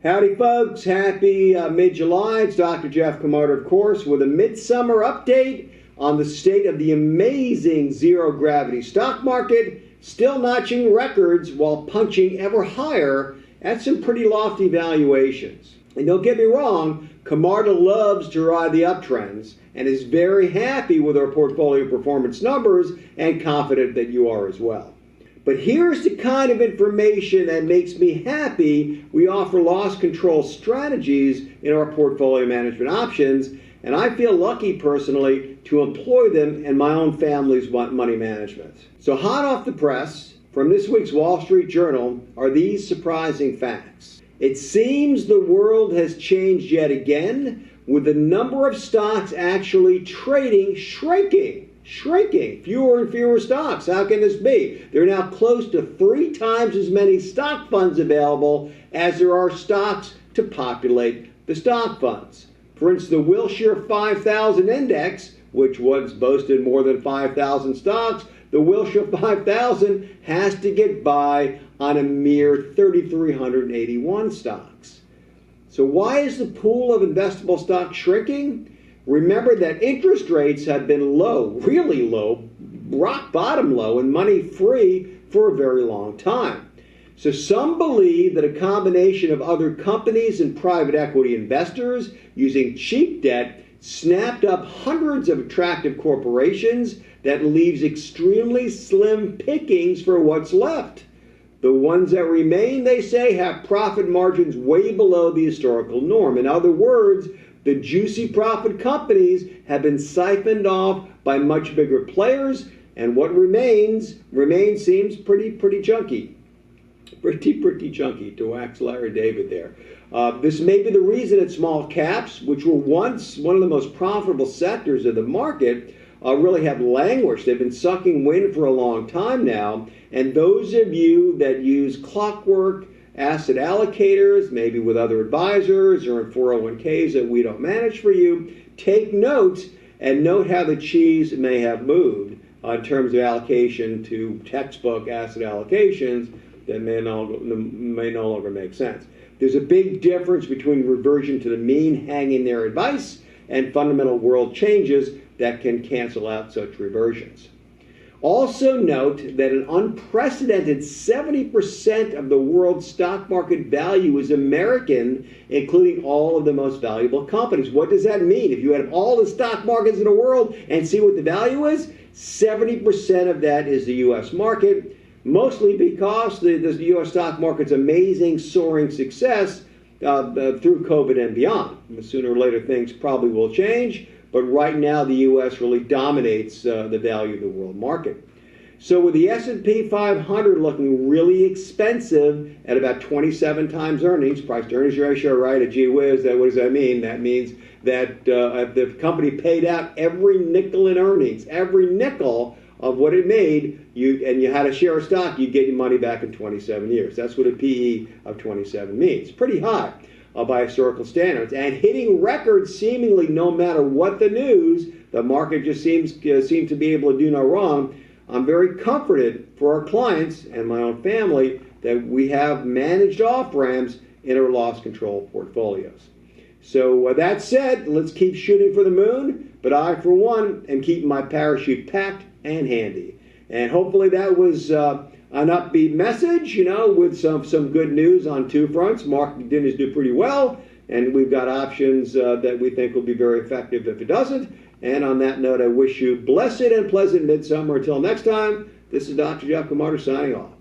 Howdy folks, happy mid-July. It's Dr. Jeff Camarda, of course, with a midsummer update on the state of the amazing zero-gravity stock market, still notching records while punching ever higher at some pretty lofty valuations. And don't get me wrong, Camarda loves to ride the uptrends and is very happy with our portfolio performance numbers and confident that you are as well. But here's the kind of information that makes me happy. We offer loss control strategies in our portfolio management options, and I feel lucky personally to employ them in my own family's money management. So hot off the press from this week's Wall Street Journal are these surprising facts. It seems the world has changed yet again, with the number of stocks actually trading shrinking. Fewer and fewer stocks. How can this be? There are now close to 3 times as many stock funds available as there are stocks to populate the stock funds. For instance, the Wilshire 5,000 index, which once boasted more than 5,000 stocks, the Wilshire 5,000 has to get by on a mere 3,381 stocks. So why is the pool of investable stocks shrinking? Remember that interest rates have been low, really low, rock bottom low, and money free for a very long time. So some believe that a combination of other companies and private equity investors using cheap debt snapped up hundreds of attractive corporations that leaves extremely slim pickings for what's left. The ones that remain, they say, have profit margins way below the historical norm. In other words, the juicy profit companies have been siphoned off by much bigger players, and what remains seems pretty junky. Pretty junky, to wax Larry David there. This may be the reason that small caps, which were once one of the most profitable sectors of the market, really have languished. They've been sucking wind for a long time now, and those of you that use clockwork asset allocators, maybe with other advisors or in 401ks that we don't manage for you, take note and note how the cheese may have moved in terms of allocation to textbook asset allocations that may no longer make sense. There's a big difference between reversion to the mean, hang in there advice, and fundamental world changes that can cancel out such reversions. Also note that an unprecedented 70% of the world's stock market value is American, including all of the most valuable companies. What does that mean? If you had all the stock markets in the world and see what the value is, 70% of that is the U.S. market, mostly because the U.S. stock market's amazing soaring success through COVID and beyond. Sooner or later things probably will change, but right now the U.S. really dominates the value of the world market. So with the S&P 500 looking really expensive at about 27 times earnings, price to earnings ratio, right, a gee whiz, what does that mean? That means that if the company paid out every nickel in earnings, every nickel of what it made, and you had a share of stock, you'd get your money back in 27 years. That's what a PE of 27 means. Pretty high by historical standards, and hitting records seemingly no matter what the news. The market just seems to be able to do no wrong. I'm very comforted for our clients and my own family that we have managed off-ramps in our loss control portfolios. So that said, let's keep shooting for the moon, but I, for one, am keeping my parachute packed and handy. And hopefully that was an upbeat message, with some good news on 2 fronts. Market continues to do pretty well, and we've got options that we think will be very effective if it doesn't. And on that note, I wish you blessed and pleasant midsummer. Until next time, this is Dr. Jeff Camarda signing off.